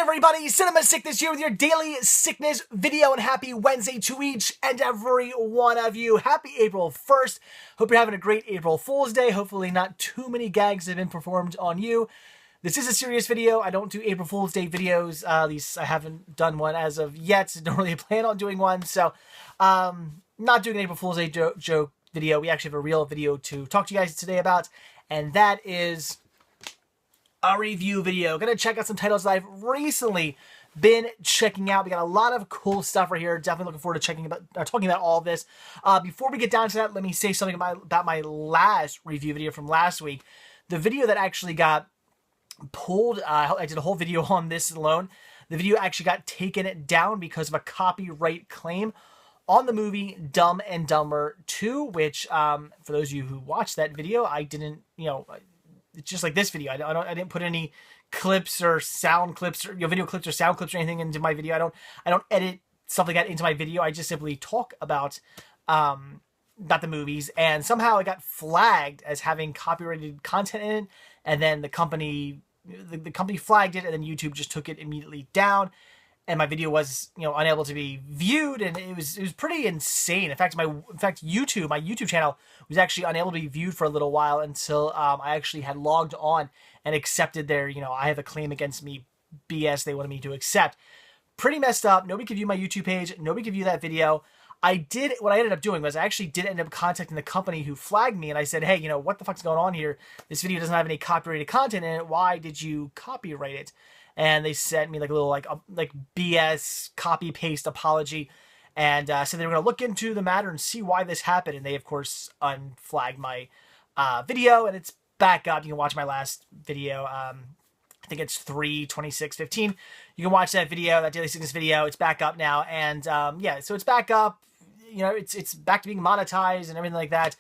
everybody? Cinema Sickness here with your daily sickness video, and happy Wednesday to each and every one of you. Happy April 1st. Hope you're having a great April Fool's Day. Hopefully not too many gags have been performed on you. This is a serious video. I don't do April Fool's Day videos. At least I haven't done one as of yet. Don't really plan on doing one. So, not doing an April Fool's Day joke video. We actually have a real video to talk to you guys today about, and that is a review video. Gonna check out some titles that I've recently been checking out. We got a lot of cool stuff right here. Definitely looking forward to talking about all of this. Before we get down to that, let me say something about my last review video from last week. The video that actually got pulled, I did a whole video on this alone. The video actually got taken down because of a copyright claim on the movie Dumb and Dumber 2, which, for those of you who watched that video, I didn't, it's just like this video. I didn't put any clips or sound clips or video clips or sound clips or anything into my video. I don't edit stuff like that into my video. I just simply talk about the movies, and somehow it got flagged as having copyrighted content in it, and then the company flagged it, and then YouTube just took it immediately down, and my video was unable to be viewed, and it was pretty insane. In fact, my YouTube channel was actually unable to be viewed for a little while until I actually had logged on and accepted their I have a claim against me BS they wanted me to accept. Pretty messed up. Nobody could view my YouTube page. Nobody could view that video. What I ended up doing was I actually did end up contacting the company who flagged me, and I said, hey, what the fuck's going on here? This video doesn't have any copyrighted content in it. Why did you copyright it? And they sent me like a little like BS copy paste apology, and said they were going to look into the matter and see why this happened. And they of course unflagged my video, and it's back up. You can watch my last video. I think it's 3/26/15. You can watch that video, that daily sickness video. It's back up now, and yeah, so it's back up. It's back to being monetized and everything like that.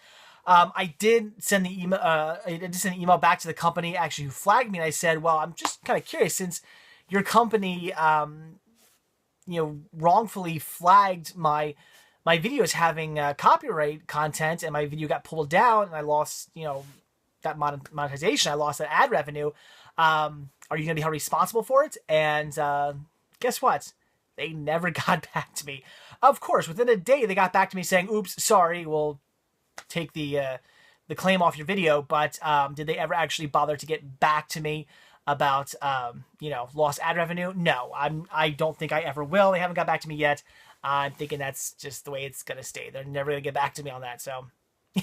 I did send the email. I did send an email back to the company actually who flagged me, and I said, "Well, I'm just kind of curious since your company, wrongfully flagged my videos having copyright content, and my video got pulled down, and I lost, that monetization. I lost that ad revenue. Are you going to be held responsible for it?" And guess what? They never got back to me. Of course, within a day, they got back to me saying, "Oops, sorry, we'll take the claim off your video," but did they ever actually bother to get back to me about lost ad revenue? No, I don't think I ever will. They haven't got back to me yet. I'm thinking that's just the way it's gonna stay. They're never gonna get back to me on that. So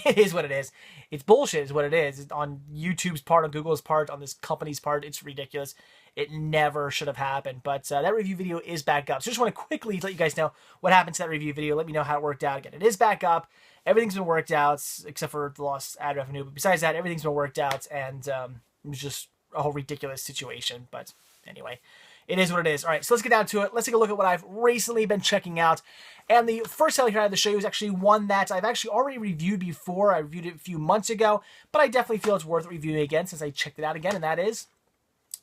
it is what it is. It's bullshit is what it is. On YouTube's part, on Google's part, on this company's part, it's ridiculous. It never should have happened. But that review video is back up. So just want to quickly let you guys know what happened to that review video. Let me know how it worked out. Again, it is back up. Everything's been worked out except for the lost ad revenue. But besides that, everything's been worked out, and it was just a whole ridiculous situation. But anyway, it is what it is. All right, so let's get down to it. Let's take a look at what I've recently been checking out. And the first title here I had to show you is actually one that I've actually already reviewed before. I reviewed it a few months ago, but I definitely feel it's worth reviewing again since I checked it out again, and that is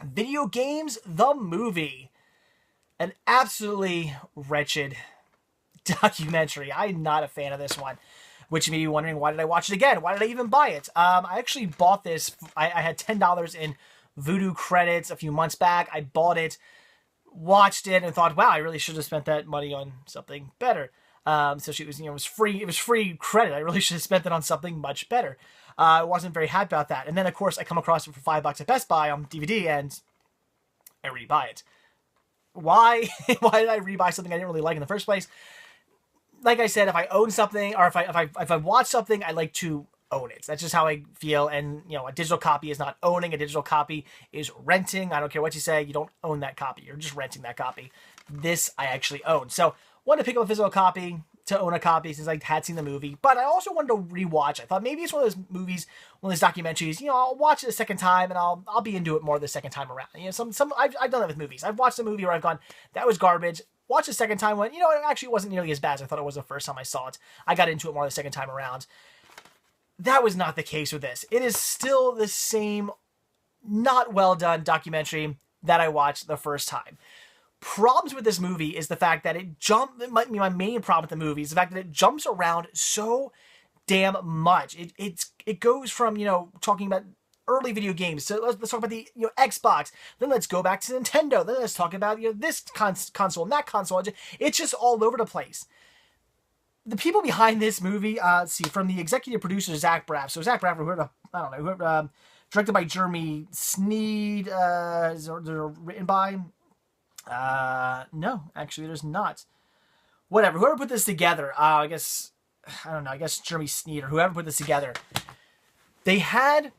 Video Games, the Movie. An absolutely wretched documentary. I'm not a fan of this one, which you may be wondering, why did I watch it again? Why did I even buy it? I actually bought this. I had $10 in Voodoo credits a few months back. I bought it, watched it, and thought, wow, I really should have spent that money on something better. So it was free. It was free credit. I really should have spent it on something much better. I wasn't very happy about that. And then, of course, I come across it for $5 at Best Buy on DVD, and I rebuy it. Why? Why did I rebuy something I didn't really like in the first place? Like I said, if I own something, or if I watch something, I like to own it. That's just how I feel. And a digital copy is not owning. A digital copy is renting. I don't care what you say. You don't own that copy. You're just renting that copy. This I actually own. So wanted to pick up a physical copy to own a copy since I had seen the movie, but I also wanted to rewatch. I thought maybe it's one of those movies, one of those documentaries. I'll watch it a second time and I'll be into it more the second time around. I've done that with movies. I've watched a movie where I've gone, that was garbage. Watched the second time, went, it actually wasn't nearly as bad as I thought it was the first time I saw it. I got into it more the second time around. That was not the case with this. It is still the same, not well done documentary that I watched the first time. Problems with this movie is the fact that my main problem with the movie is the fact that it jumps around so damn much. It goes from, talking about early video games. So let's talk about the Xbox. Then let's go back to Nintendo. Then let's talk about this console and that console. It's just all over the place. The people behind this movie, from the executive producer Zach Braff. So Zach Braff, directed by Jeremy Sneed. Is there written by? No, actually, there's not. Whatever. Whoever put this together, I guess Jeremy Sneed or whoever put this together, they had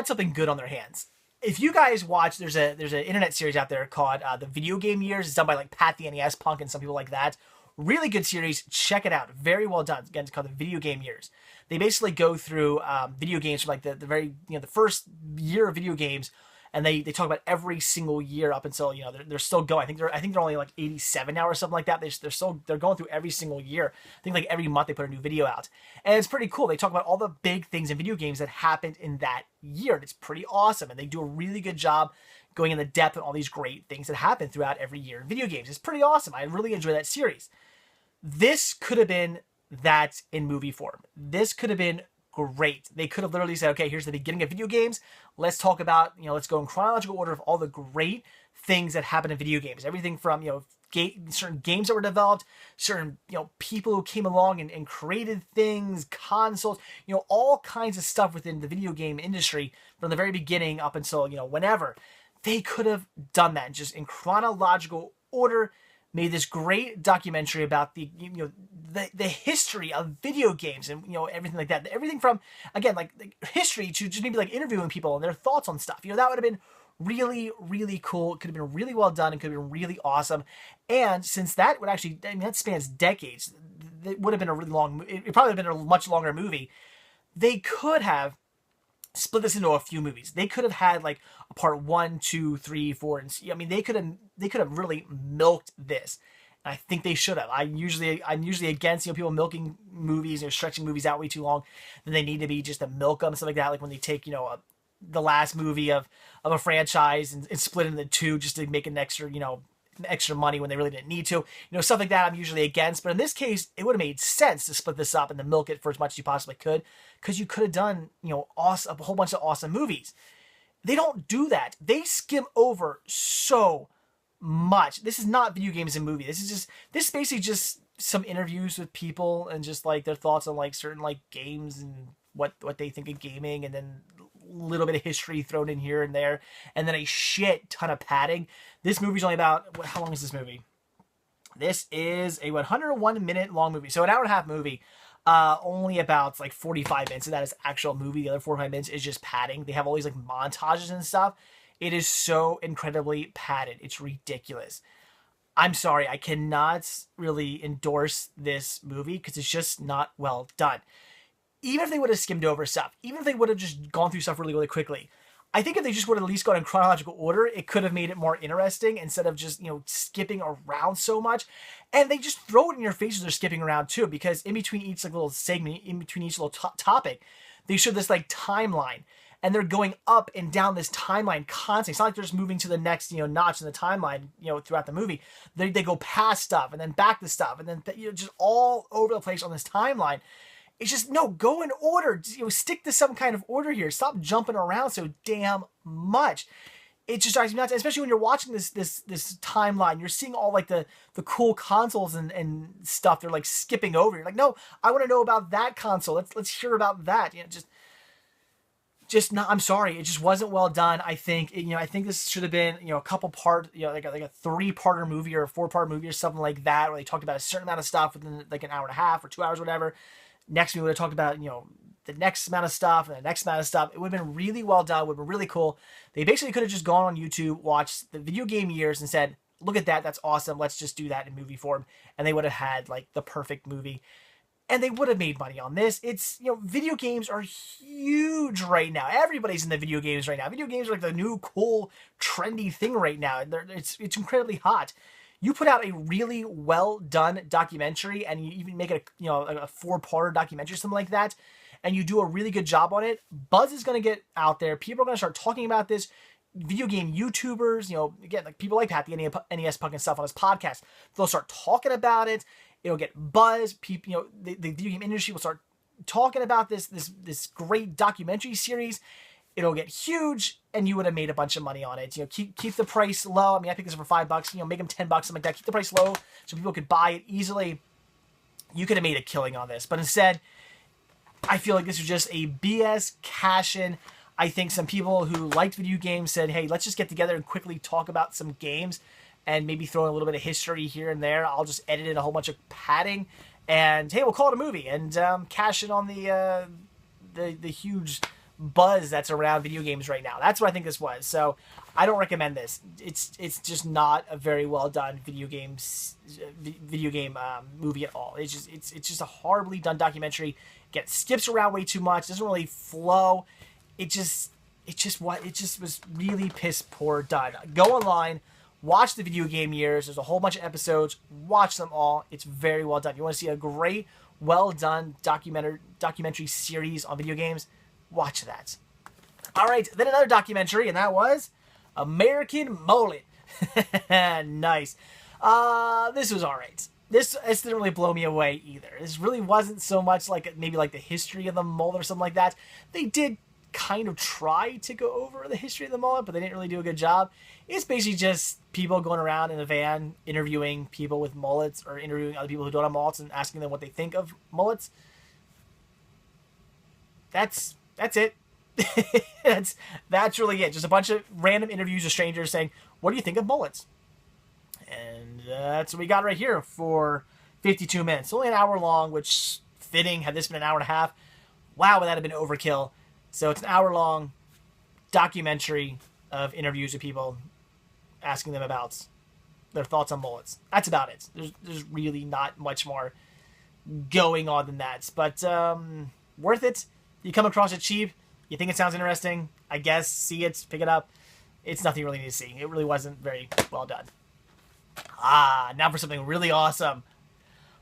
something good on their hands. If you guys watch, there's an internet series out there called The Video Game Years. It's done by like Pat the NES Punk and some people like that. Really good series. Check it out. Very well done. Again, it's called The Video Game Years. They basically go through video games from like the very the first year of video games, and they talk about every single year up until they're still going. I think they're only like 87 now or something like that. They're going through every single year. I think like every month they put a new video out, and it's pretty cool. They talk about all the big things in video games that happened in that year, and it's pretty awesome. And they do a really good job going in the depth of all these great things that happen throughout every year in video games. It's pretty awesome. I really enjoy that series. This could have been that in movie form. This could have been great. They could have literally said, okay, here's the beginning of video games. Let's talk about, let's go in chronological order of all the great things that happen in video games. Everything from, certain games that were developed, certain, people who came along and created things, consoles, all kinds of stuff within the video game industry from the very beginning up until, whenever. They could have done that just in chronological order, made this great documentary about the history of video games and everything like that. Everything from, again, like history to just maybe like interviewing people and their thoughts on stuff. That would have been really, really cool. It could have been really well done. It could have been really awesome. And since that would actually, that spans decades, it would have been a really long, it probably would have been a much longer movie. They could have split this into a few movies. They could have had like a part 1, 2, 3, 4, and they could have really milked this. And I think they should have. I'm usually against people milking movies, stretching movies out way too long. Then they need to be just to milk them, stuff like that. Like when they take the last movie of a franchise and split it into two just to make an extra extra money when they really didn't need to. Stuff like that I'm usually against. But in this case, it would have made sense to split this up and to milk it for as much as you possibly could, because you could have done, awesome, a whole bunch of awesome movies. They don't do that. They skim over so much. This is not video games and movie. This is basically just some interviews with people and just like their thoughts on like certain like games and what they think of gaming, and then a little bit of history thrown in here and there, and then a shit ton of padding. This movie's only about, how long is this movie? This is a 101-minute long movie. So an hour and a half movie. Only about like 45 minutes of that is actual movie. The other 45 minutes is just padding. They have all these like montages and stuff. It is so incredibly padded. It's ridiculous. I'm sorry. I cannot really endorse this movie because it's just not well done. Even if they would have skimmed over stuff, even if they would have just gone through stuff really, really quickly, I think if they just would have at least gone in chronological order, it could have made it more interesting instead of just, skipping around so much. And they just throw it in your face as they're skipping around too, because in between each like little segment, in between each little topic, they show this like timeline, and they're going up and down this timeline constantly. It's not like they're just moving to the next, notch in the timeline, throughout the movie. They go past stuff and then back to stuff and then, just all over the place on this timeline. It's just, no, go in order. Stick to some kind of order here. Stop jumping around so damn much. It just drives me nuts, especially when you're watching this timeline. You're seeing all like the cool consoles and stuff they're like skipping over. You're like, no, I want to know about that console. Let's hear about that. Just not. I'm sorry, it just wasn't well done. I think I think this should have been a couple part, like a 3-parter movie or a 4-part movie or something like that, where they talked about a certain amount of stuff within like an hour and a half or 2 hours, or whatever. Next, we would have talked about, the next amount of stuff and the next amount of stuff. It would have been really well done. It would have been really cool. They basically could have just gone on YouTube, watched the Video Game Years and said, look at that. That's awesome. Let's just do that in movie form. And they would have had like the perfect movie. And they would have made money on this. It's, video games are huge right now. Everybody's in the video games right now. Video games are like the new cool, trendy thing right now. It's incredibly hot. You put out a really well done documentary, and you even make it a 4-parter documentary, something like that, and you do a really good job on it. Buzz is going to get out there. People are going to start talking about this. Video game YouTubers, again, like people like Pat, the NES Punk and stuff on his podcast, they'll start talking about it. It'll get buzz. People, the video game industry will start talking about this great documentary series. It'll get huge, and you would have made a bunch of money on it. Keep the price low. I mean, I picked this up for $5. Make them $10, something like that. Keep the price low so people could buy it easily. You could have made a killing on this, but instead, I feel like this was just a BS cash-in. I think some people who liked video games said, hey, let's just get together and quickly talk about some games and maybe throw in a little bit of history here and there. I'll just edit in a whole bunch of padding, and hey, we'll call it a movie and cash in on the huge buzz that's around video games right now. That's what I think this was. So I don't recommend this. It's just not a very well done video game movie at all. It's just a horribly done documentary. It skips around way too much. Doesn't really flow. It just was really piss poor done. Go online, watch the video game years. There's a whole bunch of episodes. Watch them all. It's very well done. You want to see a great, well done documentary series on video games? Watch that. All right, then another documentary, and that was American Mullet. Nice. This was all right. This didn't really blow me away either. This really wasn't so much like maybe like the history of the mullet or something like that. They did kind of try to go over the history of the mullet, but they didn't really do a good job. It's basically just people going around in a van interviewing people with mullets or interviewing other people who don't have mullets and asking them what they think of mullets. That's it. that's really it. Just a bunch of random interviews with strangers saying, what do you think of mullets? And that's what we got right here for 52 minutes. Only an hour long, which fitting. Had this been an hour and a half, wow, would that have been overkill. So it's an hour-long documentary of interviews with people asking them about their thoughts on mullets. That's about it. There's really not much more going on than that. But worth it. You come across it cheap. You think it sounds interesting. I guess see it, pick it up. It's nothing you really need to see. It really wasn't very well done. Now for something really awesome.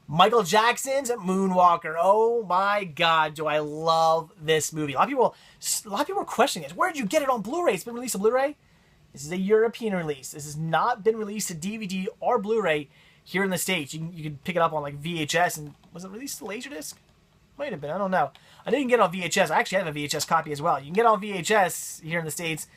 Michael Jackson's Moonwalker. Oh my God, do I love this movie. A lot of people are questioning this. Where did you get it on Blu-ray? It's been released on Blu-ray. This is a European release. This has not been released to DVD or Blu-ray here in the States. You can pick it up on like VHS. And was it released to Laserdisc? Might have been. I don't know. I didn't get it on VHS. I actually have a VHS copy as well. You can get it on VHS here in the States.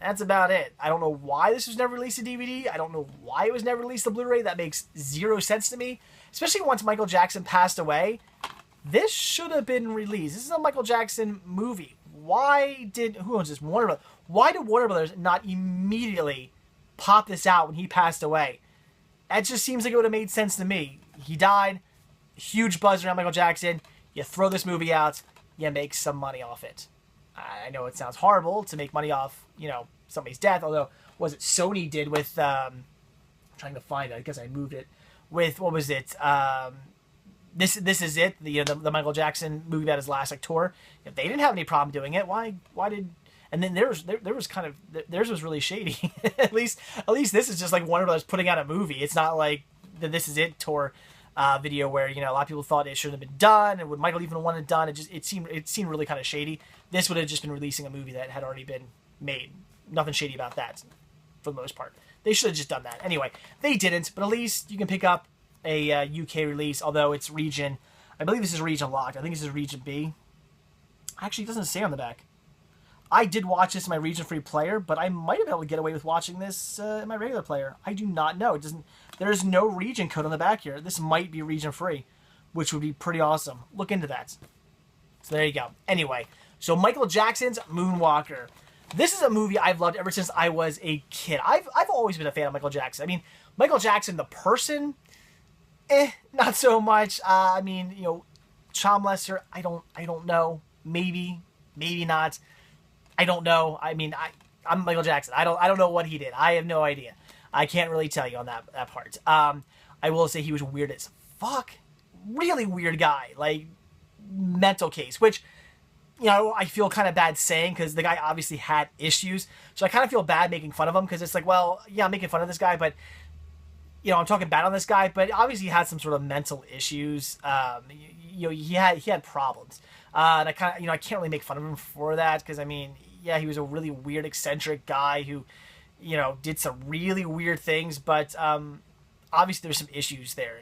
That's about it. I don't know why this was never released to DVD. I don't know why it was never released to Blu-ray. That makes zero sense to me. Especially once Michael Jackson passed away. This should have been released. This is a Michael Jackson movie. Who owns this? Warner Brothers. Why did Warner Brothers not immediately pop this out when he passed away? That just seems like it would have made sense to me. He died. Huge buzz around Michael Jackson. You throw this movie out. You make some money off it. I know it sounds horrible to make money off, somebody's death. Although, was it Sony did with, I'm trying to find it. I guess I moved it. With, what was it? This Is It, the Michael Jackson movie about his last tour. If they didn't have any problem doing it, why did? And then there was kind of, theirs was really shady. at least this is just like Warner Brothers putting out a movie. It's not like the This Is It tour video where a lot of people thought it should have been done, and would Michael even want it done? It seemed really kind of shady. This would have just been releasing a movie that had already been made. Nothing shady about that, for the most part. They should have just done that. Anyway, they didn't, but at least you can pick up a UK release, although it's region. I believe this is region locked. I think this is region B. Actually, it doesn't say on the back. I did watch this in my region free player, but I might have been able to get away with watching this in my regular player. I do not know. It doesn't. There is no region code on the back here. This might be region free, which would be pretty awesome. Look into that. So there you go. Anyway, so Michael Jackson's Moonwalker. This is a movie I've loved ever since I was a kid. I've always been a fan of Michael Jackson. I mean, Michael Jackson, the person, not so much. Child molester, I don't know. Maybe not. I don't know. I mean, I'm Michael Jackson. I don't know what he did. I have no idea. I can't really tell you on that part. I will say he was weird as fuck. Really weird guy. Like, mental case, which, I feel kind of bad saying, because the guy obviously had issues. So I kind of feel bad making fun of him, because it's like, well, yeah, I'm making fun of this guy, but, I'm talking bad on this guy, but obviously he had some sort of mental issues. He had problems. And I kind of, I can't really make fun of him for that, because, he was a really weird, eccentric guy who, did some really weird things, but obviously there's some issues there,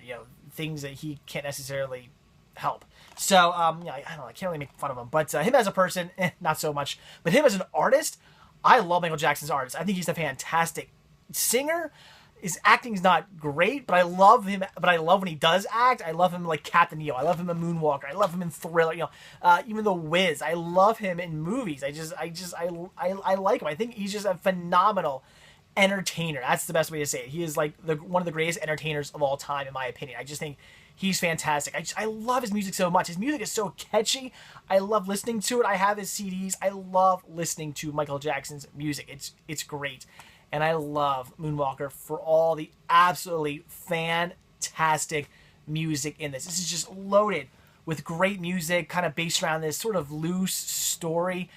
things that he can't necessarily help. So, yeah, I don't know, I can't really make fun of him, but him as a person, not so much. But him as an artist, I love Michael Jackson's artist. I think he's a fantastic singer. His acting's not great, but I love him. But I love when he does act. I love him like Captain EO. I love him in Moonwalker. I love him in Thriller. You know, even The Wiz. I love him in movies. I like him. I think he's just a phenomenal entertainer. That's the best way to say it. He is like one of the greatest entertainers of all time, in my opinion. I just think he's fantastic. I love his music so much. His music is so catchy. I love listening to it. I have his CDs. I love listening to Michael Jackson's music. It's great. And I love Moonwalker for all the absolutely fantastic music in this. This is just loaded with great music, kind of based around this sort of loose story.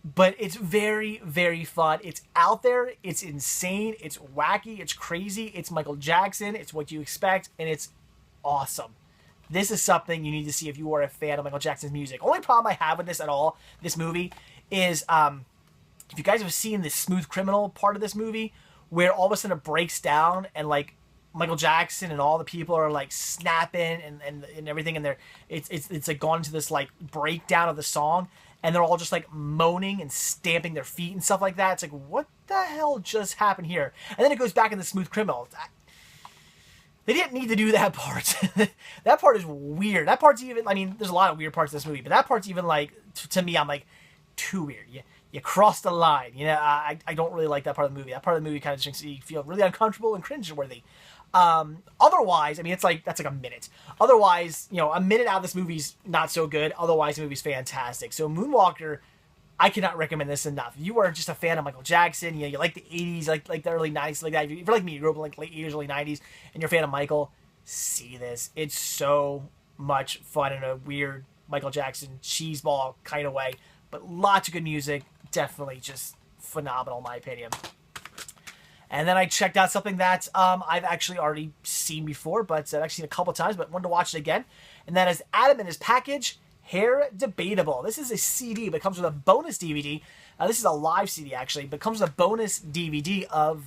But it's very, very fun. It's out there. It's insane. It's wacky. It's crazy. It's Michael Jackson. It's what you expect. And it's awesome. This is something you need to see if you are a fan of Michael Jackson's music. Only problem I have with this at all, this movie, is... if you guys have seen the Smooth Criminal part of this movie, where all of a sudden it breaks down and like Michael Jackson and all the people are like snapping and everything, and it's like gone into this like breakdown of the song, and they're all just like moaning and stamping their feet and stuff like that. It's like, what the hell just happened here? And then it goes back in the Smooth Criminal. They didn't need to do that part. That part is weird. That part's even, I mean, there's a lot of weird parts of this movie, but that part's even like, to me, I'm like, too weird. You crossed the line. You know, I don't really like that part of the movie. That part of the movie kind of makes you feel really uncomfortable and cringeworthy. Otherwise, I mean, that's like a minute. Otherwise, you know, a minute out of this movie's not so good. Otherwise, the movie's fantastic. So Moonwalker, I cannot recommend this enough. If you are just a fan of Michael Jackson, you know, you like the 80s, like the early 90s, like that. If you're like me, you grew up in like late 80s, early 90s, and you're a fan of Michael, see this. It's so much fun in a weird Michael Jackson cheeseball kind of way. But lots of good music. Definitely just phenomenal in my opinion. And then I checked out something that I've actually already seen before, but I've actually seen a couple times, but wanted to watch it again. And that is Adam and His Package, Hair Debatable. This is a CD, but it comes with a bonus DVD. This is a live CD actually, but it comes with a bonus DVD of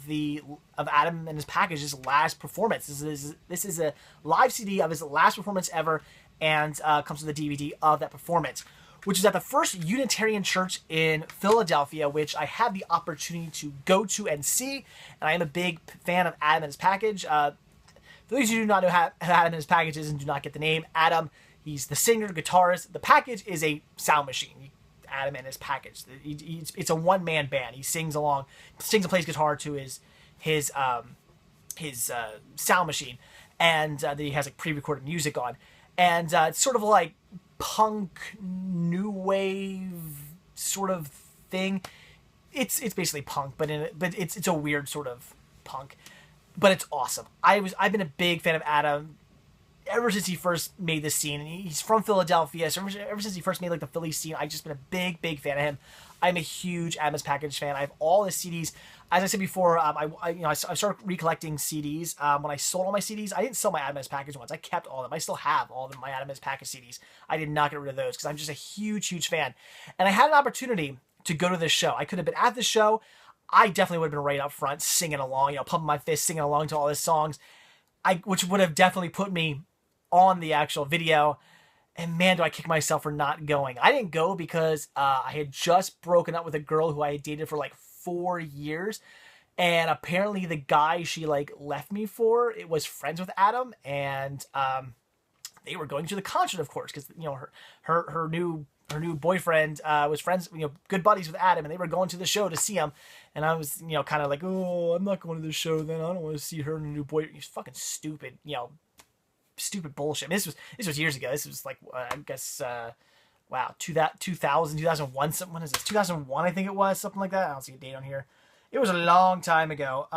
Adam and His Package's last performance. This is a live CD of his last performance ever, and comes with a DVD of that performance, which is at the First Unitarian Church in Philadelphia, which I had the opportunity to go to and see. And I am a big fan of Adam and His Package. For those of you who do not know how Adam and His Package is and do not get the name, Adam, he's the singer, guitarist. The Package is a sound machine. Adam and His Package. It's a one-man band. He sings and plays guitar to his sound machine, and that he has like pre-recorded music on. And it's sort of like punk new wave sort of thing. It's basically punk, but it's a weird sort of punk, but it's awesome. I've been a big fan of Adam ever since he first made this scene, and he's from Philadelphia, so ever since he first made like the Philly scene, I've just been a big fan of him. I'm a huge Adam's Package fan. I have all his CDs. As I said before, I started recollecting CDs. When I sold all my CDs, I didn't sell my Adam's Package ones. I kept all of them. I still have all of my Adam's Package CDs. I did not get rid of those because I'm just a huge fan. And I had an opportunity to go to this show. I could have been at this show. I definitely would have been right up front singing along, pumping my fist, singing along to all his songs, which would have definitely put me on the actual video. And man, do I kick myself for not going. I didn't go because I had just broken up with a girl who I had dated for like 4 years. And apparently the guy she like left me for, it was friends with Adam. And they were going to the concert, of course, because her new boyfriend was friends, good buddies with Adam, and they were going to the show to see him. And I was, kind of like, oh, I'm not going to the show then. I don't want to see her and her new boyfriend. He's fucking stupid, stupid bullshit. I mean, this was years ago. This was like, I guess, wow, 2001, something. When is this? 2001, I think it was, something like that. I don't see a date on here. It was a long time ago.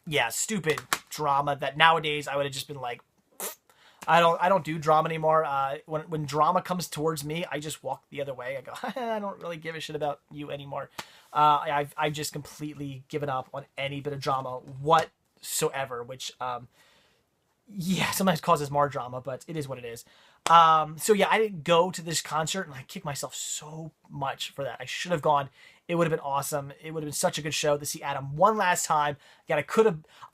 Yeah, stupid drama that nowadays I would have just been like, I don't do drama anymore. When drama comes towards me, I just walk the other way. I go, I don't really give a shit about you anymore. I've just completely given up on any bit of drama whatsoever, which, yeah, sometimes causes more drama, but it is what it is. So yeah, I didn't go to this concert, and I kicked myself so much for that. I should have gone it would have been awesome. It would have been such a good show to see Adam one last time. Again,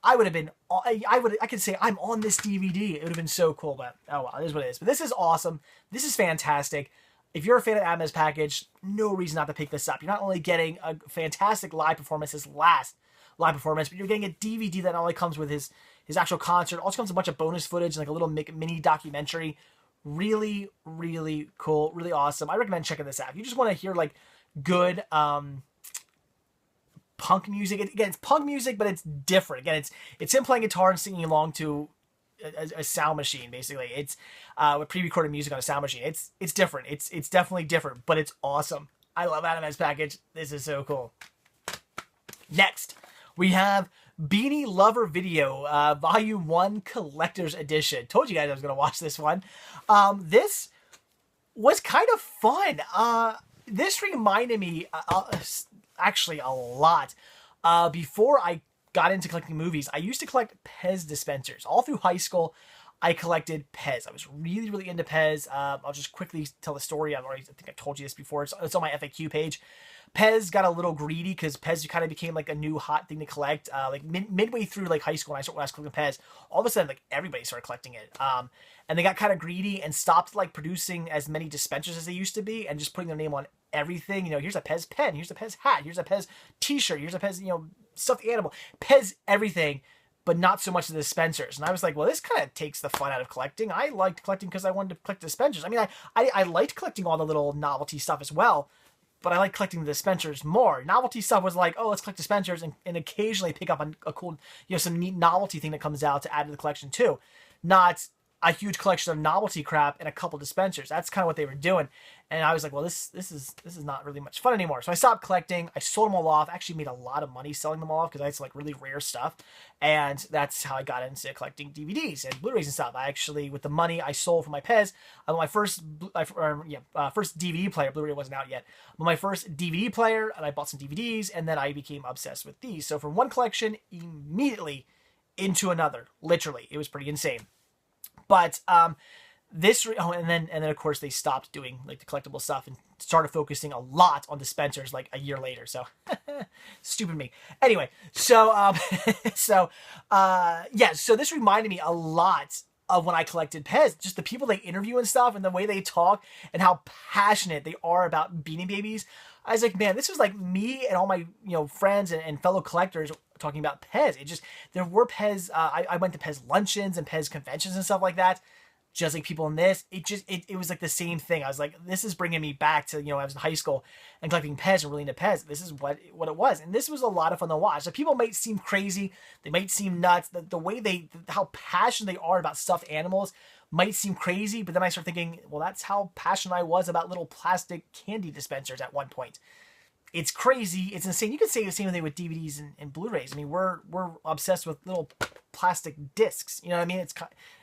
I would have been, I could say I'm on this DVD. It would have been so cool, but oh well, it is what it is. But this is awesome. This is fantastic. If you're a fan of Adam's package, no reason not to pick this up. You're not only getting a fantastic live performance, his last live performance, but you're getting a DVD that not only comes with his actual concert, also comes with a bunch of bonus footage and like a little mini documentary. Really, really cool, really awesome. I recommend checking this out. If you just want to hear like good punk music. Again, it's punk music, but it's different. Again, it's him playing guitar and singing along to a sound machine. Basically, it's with pre-recorded music on a sound machine. It's different. It's definitely different, but it's awesome. I love Adam S package. This is so cool. Next, we have Beanie Lover Video, Volume 1 Collector's Edition. Told you guys I was going to watch this one. This was kind of fun. This reminded me, actually, a lot. Before I got into collecting movies, I used to collect Pez dispensers. All through high school, I collected Pez. I was really, really into Pez. I'll just quickly tell the story. I think I told you this before. It's on my FAQ page. Pez got a little greedy because Pez kind of became like a new hot thing to collect. Like midway through like high school, when I was collecting Pez, all of a sudden like everybody started collecting it. And they got kind of greedy and stopped like producing as many dispensers as they used to be, and just putting their name on everything. You know, here's a Pez pen, here's a Pez hat, here's a Pez t-shirt, here's a Pez, stuffed animal, Pez everything, but not so much the dispensers. And I was like, well, this kind of takes the fun out of collecting. I liked collecting because I wanted to collect dispensers. I mean, I liked collecting all the little novelty stuff as well, but I like collecting the dispensers more. Novelty stuff was like, oh, let's collect dispensers and occasionally pick up a cool, some neat novelty thing that comes out to add to the collection too. Not a huge collection of novelty crap and a couple dispensers. That's kind of what they were doing. And I was like, well, this is not really much fun anymore. So I stopped collecting. I sold them all off. I actually made a lot of money selling them all off because I had some like really rare stuff. And that's how I got into collecting DVDs and Blu-rays and stuff. I actually, with the money I sold for my Pez, my first DVD player. Blu-ray wasn't out yet. But my first DVD player, and I bought some DVDs, and then I became obsessed with these. So from one collection immediately into another. Literally, it was pretty insane. But and then of course they stopped doing like the collectible stuff and started focusing a lot on dispensers like a year later. So stupid me. Anyway, so so this reminded me a lot of when I collected Pez, just the people they interview and stuff, and the way they talk and how passionate they are about Beanie Babies. I was like, man, this was like me and all my friends and fellow collectors talking about Pez. There were Pez. I went to Pez luncheons and Pez conventions and stuff like that. Just like people in this, it was like the same thing. I was like, this is bringing me back to I was in high school and collecting Pez and really into Pez. This is what it was, and this was a lot of fun to watch. So people might seem crazy, they might seem nuts. The way how passionate they are about stuffed animals might seem crazy, but then I start thinking, well, that's how passionate I was about little plastic candy dispensers at one point. It's crazy. It's insane. You could say the same thing with DVDs and Blu-rays. I mean, we're obsessed with little plastic discs. You know what I mean?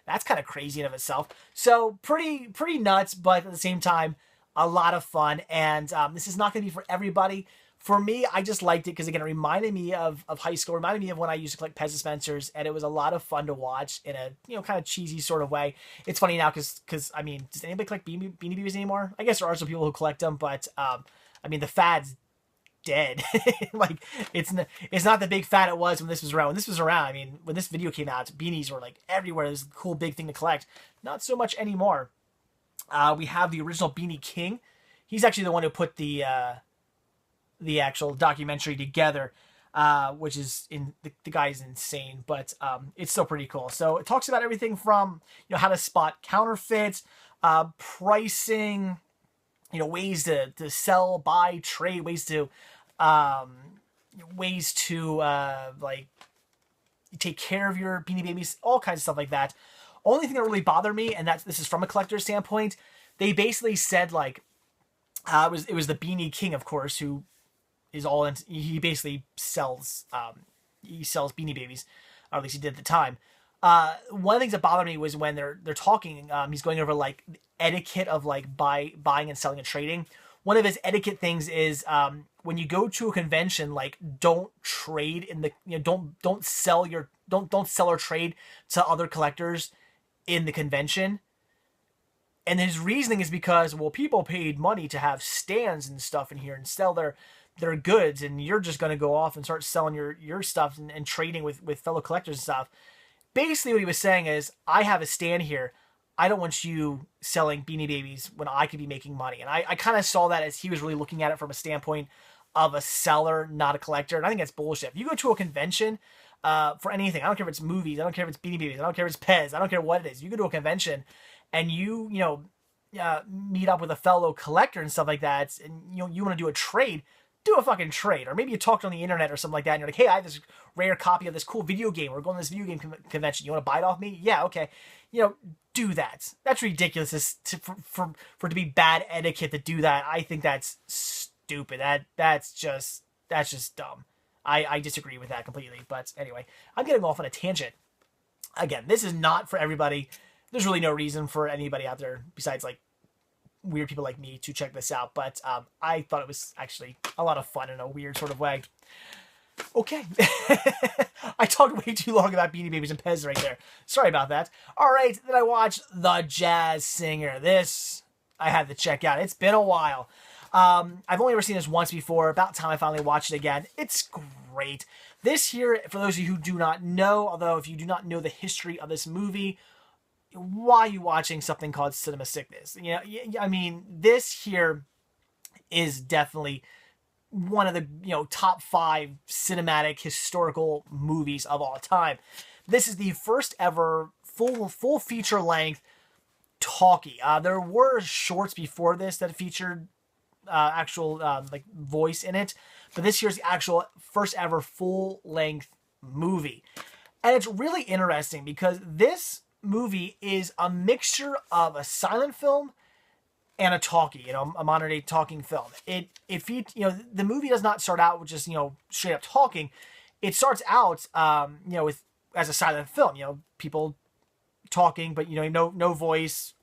That's kind of crazy in of itself. So pretty nuts, but at the same time, a lot of fun. And this is not going to be for everybody. For me, I just liked it because, again, it reminded me of high school. It reminded me of when I used to collect Pez dispensers, and it was a lot of fun to watch in a kind of cheesy sort of way. It's funny now because I mean, does anybody collect Beanie Babies anymore? I guess there are some people who collect them, but I mean, the fad's dead. Like it's not the big fad it was when this was around. When this was around, I mean, when this video came out, beanies were like everywhere. It was a cool big thing to collect. Not so much anymore. We have the original Beanie King. He's actually the one who put the actual documentary together, which is the guy is insane, but it's still pretty cool. So it talks about everything from how to spot counterfeits, pricing, ways to sell, buy, trade, ways to like take care of your Beanie Babies, all kinds of stuff like that. Only thing that really bothered me, and this is from a collector's standpoint, they basically said like it was the Beanie King, of course, who is all in. He basically sells Beanie Babies, or at least he did at the time. One of the things that bothered me was when they're talking, he's going over like the etiquette of like buying and selling and trading. One of his etiquette things is when you go to a convention, like don't trade in the don't sell or trade to other collectors in the convention. And his reasoning is because, well, people paid money to have stands and stuff in here and sell their their goods, and you're just going to go off and start selling your stuff and trading with fellow collectors and stuff. Basically, what he was saying is, I have a stand here. I don't want you selling Beanie Babies when I could be making money. And I kind of saw that as he was really looking at it from a standpoint of a seller, not a collector. And I think that's bullshit. If you go to a convention for anything, I don't care if it's movies, I don't care if it's Beanie Babies, I don't care if it's Pez, I don't care what it is. You go to a convention and you meet up with a fellow collector and stuff like that, and you want to do a trade, do a fucking trade. Or maybe you talked on the internet or something like that, and you're like, hey, I have this rare copy of this cool video game. We're going to this video game convention. You want to buy it off me? Yeah, okay. Do that. That's ridiculous for to be bad etiquette to do that. I think that's stupid. That's just dumb. I disagree with that completely. But anyway, I'm getting off on a tangent. Again, this is not for everybody. There's really no reason for anybody out there besides like weird people like me to check this out. But I thought it was actually a lot of fun in a weird sort of way. Okay. I talked way too long about Beanie Babies and Pez right there. Sorry about that. All right, then I watched The Jazz Singer. This I had to check out. It's been a while. I've only ever seen this once before. About time I finally watched it again. It's great. This here, for those of you who do not know, although if you do not know the history of this movie, why are you watching something called Cinema Sickness? I mean, this here is definitely one of the top 5 cinematic historical movies of all time. This is the first ever full feature length talkie. There were shorts before this that featured actual like voice in it, but this here's the actual first ever full length movie, and it's really interesting because this movie is a mixture of a silent film and a talkie, a modern day talking film. The movie does not start out with just, straight up talking. It starts out, with, as a silent film, people talking, but, no voice,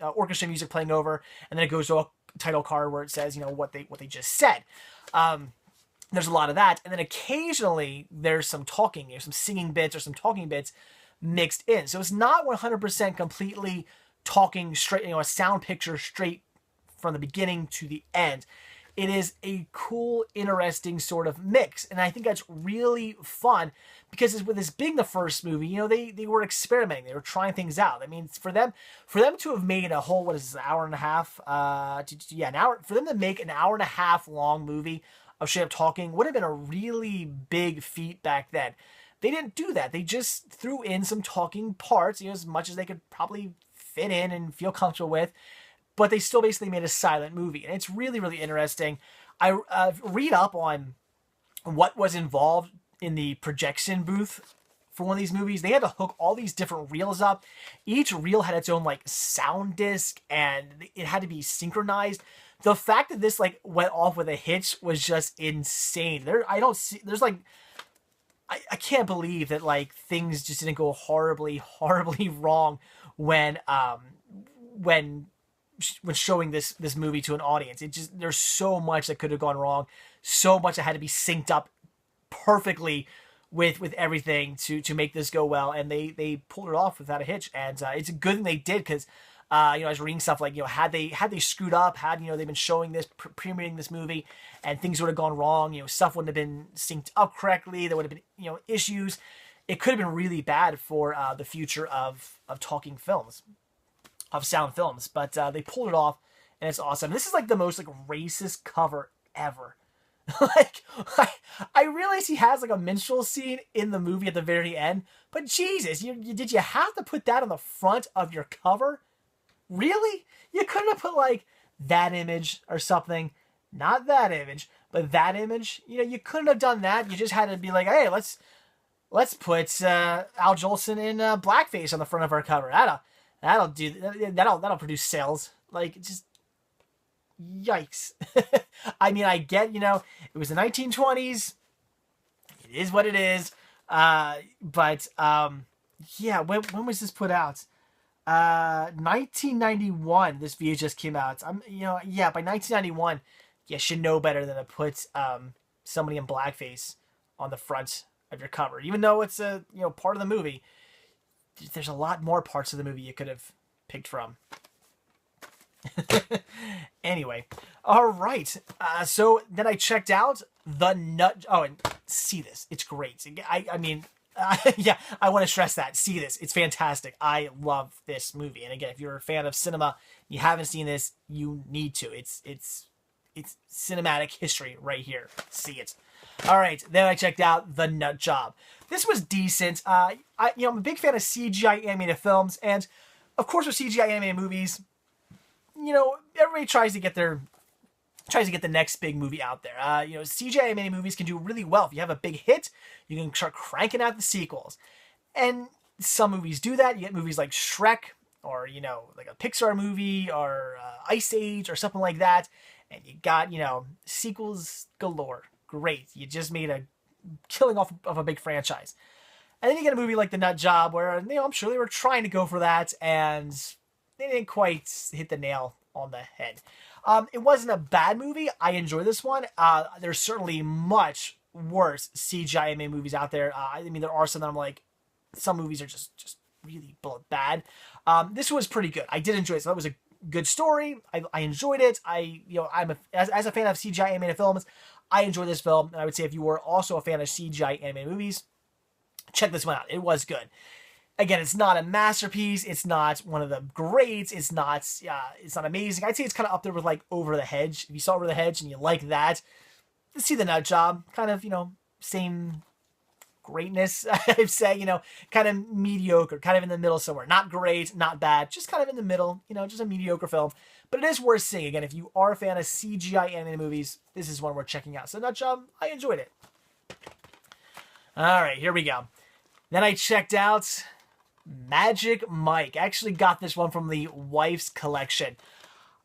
orchestra music playing over. And then it goes to a title card where it says, what they just said. There's a lot of that. And then occasionally there's some talking, some singing bits or some talking bits mixed in. So it's not 100% completely talking straight, a sound picture straight from the beginning to the end. It is a cool, interesting sort of mix, and I think that's really fun because with this being the first movie, they were experimenting, they were trying things out. I mean, for them to have made a whole an hour and a half, an hour, for them to make an hour and a half long movie of straight up talking would have been a really big feat back then. They didn't do that. They just threw in some talking parts, as much as they could probably fit in and feel comfortable with, but they still basically made a silent movie, and it's really, really interesting. I read up on what was involved in the projection booth for one of these movies. They had to hook all these different reels up. Each reel had its own sound disc, and it had to be synchronized. The fact that this went off with a hitch was just insane. I can't believe that things just didn't go horribly, horribly wrong when showing this movie to an audience. There's so much that could have gone wrong, so much that had to be synced up perfectly with everything to make this go well, and they pulled it off without a hitch. And it's a good thing they did, because I was reading stuff had they screwed up, they've been showing this, premiering this movie, and things would have gone wrong, stuff wouldn't have been synced up correctly, there would have been issues. It could have been really bad for the future of talking films, of sound films, but they pulled it off, and it's awesome. This is the most racist cover ever. I realize he has a minstrel scene in the movie at the very end, but Jesus, did you have to put that on the front of your cover? Really? You couldn't have put that image or something. Not that image, but that image. You couldn't have done that. You just had to be hey, let's put Al Jolson in blackface on the front of our cover. That'll produce sales. Just yikes. I mean, I get, it was the 1920s. It is what it is. But yeah, when was this put out? 1991. This VHS came out. By 1991, you should know better than to put somebody in blackface on the front of your cover, even though it's a part of the movie. There's a lot more parts of the movie you could have picked from. Anyway, all right. So then I checked out the Nut. Oh, and see this. It's great. I mean, yeah, I want to stress that. See this. It's fantastic. I love this movie. And again, if you're a fan of cinema, you haven't seen this, you need to. It's cinematic history right here. See it. All right. Then I checked out The Nut Job. This was decent. I'm a big fan of CGI animated films, and of course, with CGI animated movies, everybody tries to get the next big movie out there. CGI animated movies can do really well. If you have a big hit, you can start cranking out the sequels. And some movies do that. You get movies like Shrek, or, like a Pixar movie, or Ice Age, or something like that. And you got, sequels galore. Great. You just made a killing off of a big franchise. And then you get a movie like The Nut Job, where, I'm sure they were trying to go for that, and they didn't quite hit the nail on the head. It wasn't a bad movie. I enjoy this one. There's certainly much worse CGI anime movies out there. There are some that I'm like, some movies are just really bad. This was pretty good. I did enjoy it. So that was a good story. I enjoyed it. As a fan of CGI animated films, I enjoyed this film. And I would say if you were also a fan of CGI animated movies, check this one out. It was good. Again, it's not a masterpiece. It's not one of the greats. It's not amazing. I'd say it's kind of up there with like Over the Hedge. If you saw Over the Hedge and you like that, see The Nut Job. Kind of, same greatness, I'd say, kind of mediocre, kind of in the middle somewhere. Not great, not bad, just kind of in the middle, just a mediocre film. But it is worth seeing. Again, if you are a fan of CGI animated movies, this is one worth checking out. So Nut Job, I enjoyed it. All right, here we go. Then I checked out Magic Mike. I actually got this one from the wife's collection.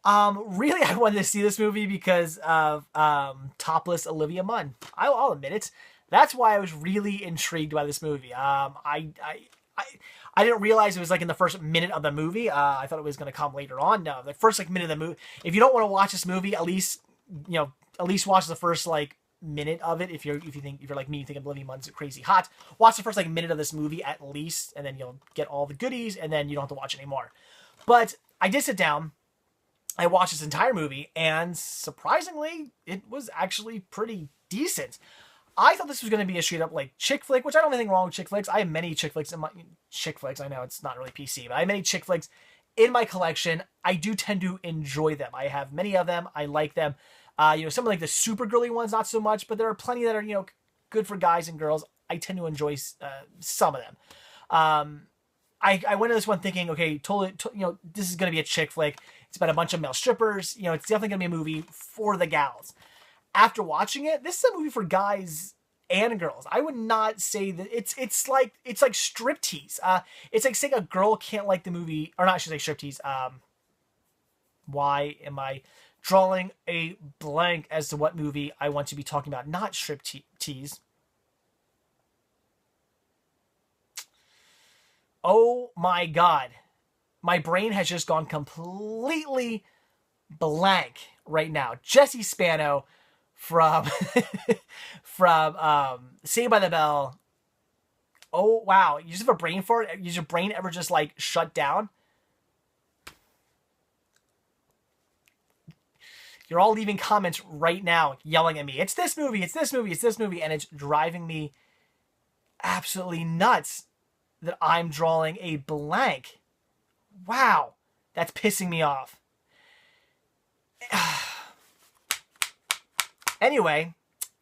Really, I wanted to see this movie because of topless Olivia Munn. I'll admit it. That's why I was really intrigued by this movie. I didn't realize it was like in the first minute of the movie. I thought it was going to come later on. No, the first minute of the movie. If you don't want to watch this movie, at least watch the first minute of it. If you're like me, you think Olivia Munn's crazy hot, watch the first minute of this movie at least, and then you'll get all the goodies, and then you don't have to watch anymore. But I did sit down, I watched this entire movie, and surprisingly, it was actually pretty decent. I thought this was going to be a straight up chick flick, which I don't have anything wrong with chick flicks. I have many chick flicks I know it's not really PC, but I have many chick flicks in my collection. I do tend to enjoy them. I have many of them. I like them. Some of the super girly ones, not so much, but there are plenty that are, good for guys and girls. I tend to enjoy some of them. I went to this one thinking, okay, totally, this is going to be a chick flick. It's about a bunch of male strippers. It's definitely going to be a movie for the gals. After watching it, this is a movie for guys and girls. I would not say that it's like striptease. It's like saying a girl can't like the movie, or not, I should say striptease. Why am I drawing a blank as to what movie I want to be talking about? Not striptease. Oh my God. My brain has just gone completely blank right now. Jesse Spano from Saved by the Bell. Oh, wow. You just have a brain fart? Does your brain ever just shut down? You're all leaving comments right now yelling at me. It's this movie, it's this movie, it's this movie. And it's driving me absolutely nuts that I'm drawing a blank. Wow. That's pissing me off. Anyway,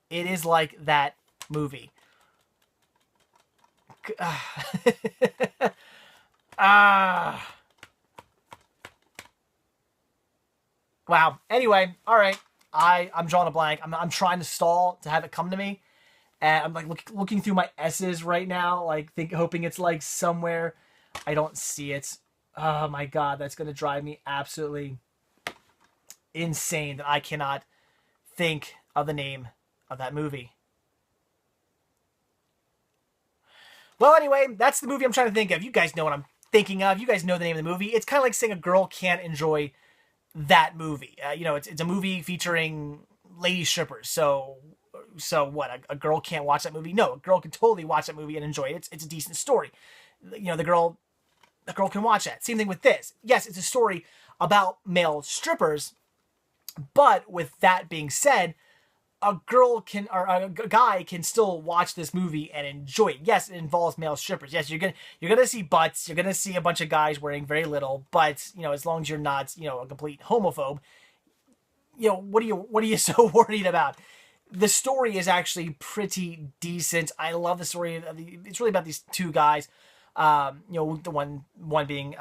it is like that movie. Wow. Anyway, all right. I'm drawing a blank. I'm trying to stall to have it come to me, and I'm looking through my S's right now, hoping it's somewhere. I don't see it. Oh my God, that's gonna drive me absolutely insane that I cannot think of the name of that movie. Well, anyway, that's the movie I'm trying to think of. You guys know what I'm thinking of. You guys know the name of the movie. It's kind of like saying a girl can't enjoy that movie. It's a movie featuring lady strippers. So what? A girl can't watch that movie? No, a girl can totally watch that movie and enjoy it. It's a decent story. The girl can watch that. Same thing with this. Yes, it's a story about male strippers. But with that being said, a girl can, or a guy can still watch this movie and enjoy it. Yes, it involves male strippers. Yes, you're gonna see butts. You're gonna see a bunch of guys wearing very little. But as long as you're not, a complete homophobe, what are you so worried about? The story is actually pretty decent. I love the story. It's really about these two guys. The one being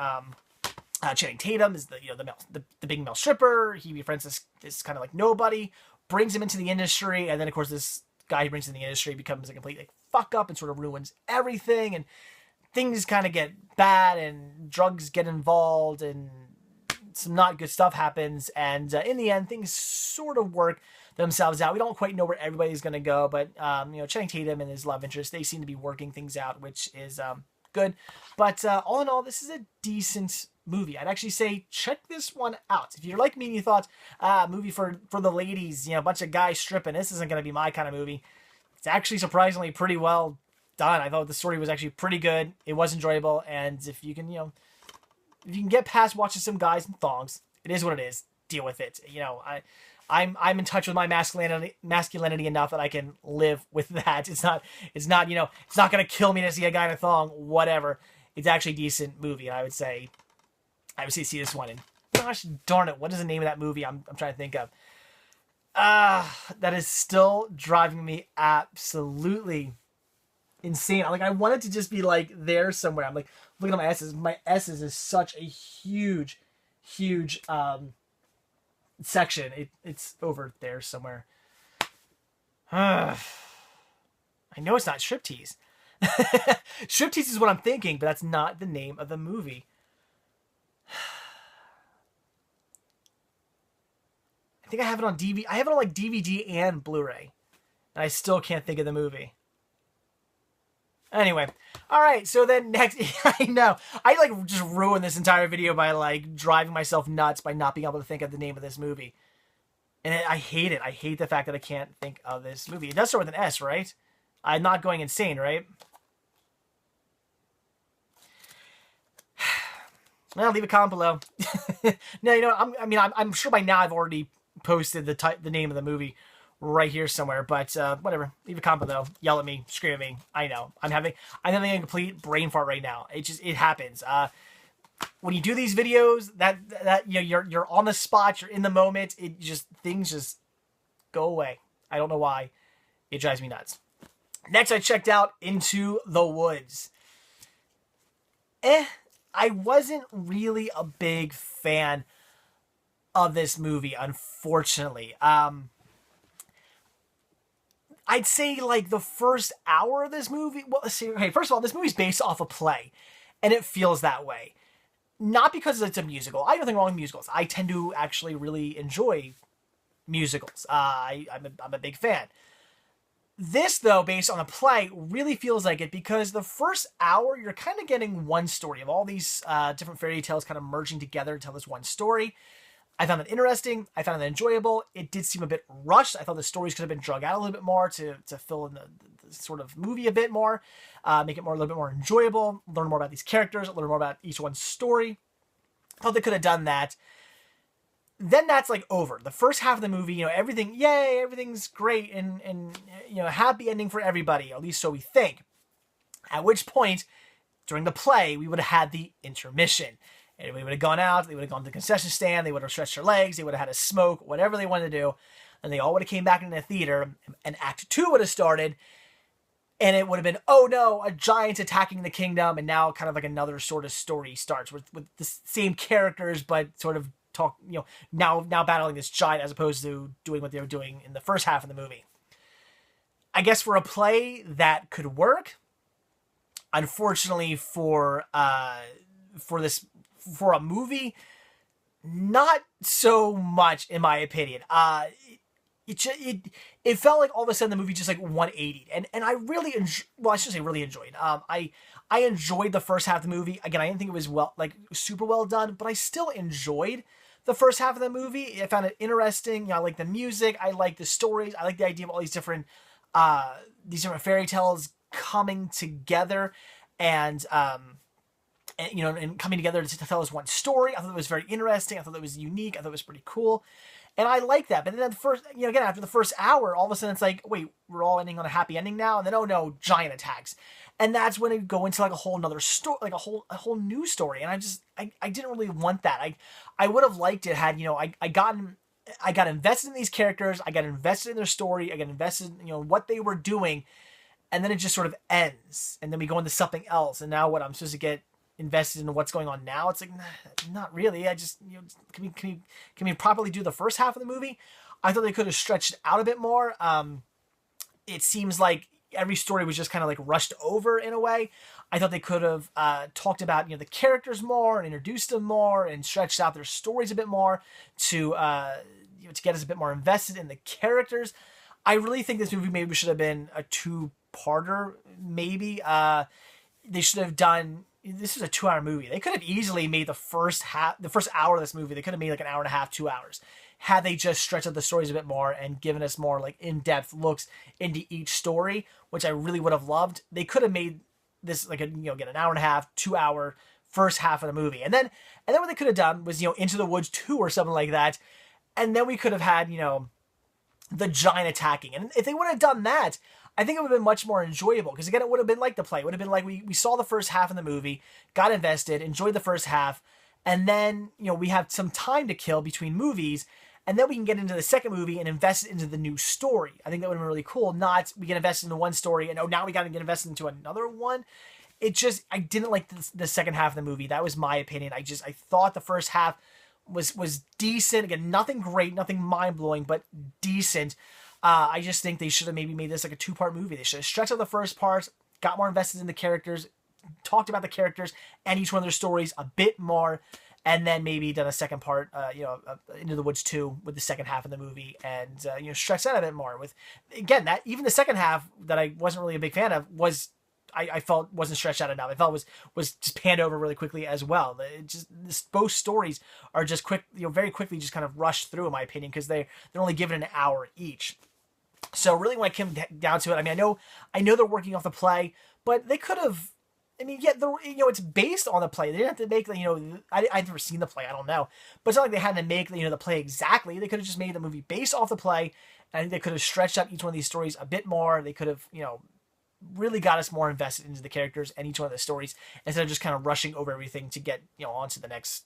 Channing Tatum is the big male stripper. He befriends this kind of like nobody, brings him into the industry, and then of course this guy he brings in the industry becomes a complete fuck up and sort of ruins everything, and things kind of get bad, and drugs get involved, and some not good stuff happens, and in the end things sort of work themselves out. We don't quite know where everybody's going to go, but Channing Tatum and his love interest, they seem to be working things out, which is good. But all in all, this is a decent movie. I'd actually say check this one out. If you're like me and you thought, movie for the ladies, a bunch of guys stripping, this isn't going to be my kind of movie. It's actually surprisingly pretty well done. I thought the story was actually pretty good. It was enjoyable, and if you can, if you can get past watching some guys in thongs, it is what it is. Deal with it. I'm in touch with my masculinity enough that I can live with that. It's not going to kill me to see a guy in a thong, whatever. It's actually a decent movie, and I would say see this one. And gosh darn it, what is the name of that movie I'm trying to think of? That is still driving me absolutely insane. I want it to just be like there somewhere. I'm like looking at my S's. My S's is such a huge section. It's over there somewhere. I know it's not Striptease. Striptease is what I'm thinking, but that's not the name of the movie. I think I have it on DVD. I have it on DVD and Blu-ray, and I still can't think of the movie. Anyway, all right. So then next, I know I just ruined this entire video by driving myself nuts by not being able to think of the name of this movie, and I hate it. I hate the fact that I can't think of this movie. It does start with an S, right? I'm not going insane, right? Well, leave a comment below. No, I'm sure by now I've already posted the name of the movie right here somewhere, but whatever. Leave a comment below. Yell at me, scream at me. I know. I'm having a complete brain fart right now. It happens. When you do these videos, that you're on the spot, you're in the moment. Things just go away. I don't know why. It drives me nuts. Next, I checked out Into the Woods. I wasn't really a big fan of this movie, unfortunately. I'd say the first hour of this movie. Well, let's see. Okay, first of all, this movie's based off a play, and it feels that way. Not because it's a musical. I have nothing wrong with musicals. I tend to actually really enjoy musicals. I'm a big fan. This, though, based on a play, really feels like it because the first hour, you're kind of getting one story of all these different fairy tales kind of merging together to tell this one story. I found it interesting. I found it enjoyable. It did seem a bit rushed. I thought the stories could have been drug out a little bit more to fill in the sort of movie a bit more, make it a little bit more enjoyable, learn more about these characters, learn more about each one's story. I thought they could have done that. Then that's over. The first half of the movie, everything, yay, everything's great and happy ending for everybody, at least so we think. At which point, during the play, we would have had the intermission. Everybody would have gone out, they would have gone to the concession stand, they would have stretched their legs, they would have had a smoke, whatever they wanted to do, and they all would have came back into the theater, and Act 2 would have started, and it would have been, oh no, a giant attacking the kingdom, and now kind of another sort of story starts with the same characters, but sort of now battling this giant as opposed to doing what they were doing in the first half of the movie. I guess for a play that could work. Unfortunately for a movie, not so much in my opinion. It felt like all of a sudden the movie just 180'd, and I really I shouldn't say really enjoyed. I enjoyed the first half of the movie. Again, I didn't think it was super well done, but I still enjoyed the first half of the movie. I found it interesting. I like the music. I like the stories. I like the idea of all these different fairy tales coming together and and coming together to tell us one story. I thought it was very interesting. I thought it was unique. I thought it was pretty cool. And I like that. But then the first, again, after the first hour, all of a sudden it's like, wait, we're all ending on a happy ending now? And then, oh no, giant attacks. And that's when it go into like a whole nother story, like a whole new story. And I didn't really want that. I would have liked it had, I got invested in these characters. I got invested in their story. I got invested in, what they were doing. And then it just sort of ends. And then we go into something else. And now what, I'm supposed to get invested in what's going on now? It's like, nah, not really. I just, can we properly do the first half of the movie? I thought they could have stretched it out a bit more. It seems like every story was just kind of like rushed over in a way. I thought they could have talked about, the characters more and introduced them more and stretched out their stories a bit more to get us a bit more invested in the characters. I really think this movie maybe should have been a two-parter, maybe. They should have done... This is a 2-hour movie. They could have easily made the first hour of this movie, they could have made like an hour and a half, 2 hours, had they just stretched out the stories a bit more and given us more like in-depth looks into each story, which I really would have loved. They could have made this like an hour and a half, 2-hour first half of the movie. And then what they could have done was, Into the Woods 2 or something like that. And then we could have had, the giant attacking. And if they would have done that, I think it would have been much more enjoyable, because again, it would have been like the play. It would have been like we saw the first half of the movie, got invested, enjoyed the first half, and then, we have some time to kill between movies, and then we can get into the second movie and invest into the new story. I think that would have been really cool. Not we get invested into one story and now we got to get invested into another one. I didn't like the second half of the movie. That was my opinion. I thought the first half was decent. Again, nothing great, nothing mind-blowing, but decent. I just think they should have maybe made this like a 2-part movie. They should have stretched out the first part, got more invested in the characters, talked about the characters and each one of their stories a bit more, and then maybe done a second part, Into the Woods 2 with the second half of the movie, and stretch that a bit more. With again, that even the second half that I wasn't really a big fan of I felt wasn't stretched out enough. I felt was just panned over really quickly as well. Both stories are just quick, very quickly just kind of rushed through, in my opinion, because they're only given an hour each. So really, when it came down to it, I mean, I know they're working off the play, but they could have. I mean, yeah, it's based on the play. They didn't have to make I've never seen the play. I don't know, but it's not like they had to make the play exactly. They could have just made the movie based off the play. And I think they could have stretched out each one of these stories a bit more. They could have really got us more invested into the characters and each one of the stories, instead of just kind of rushing over everything to get onto the next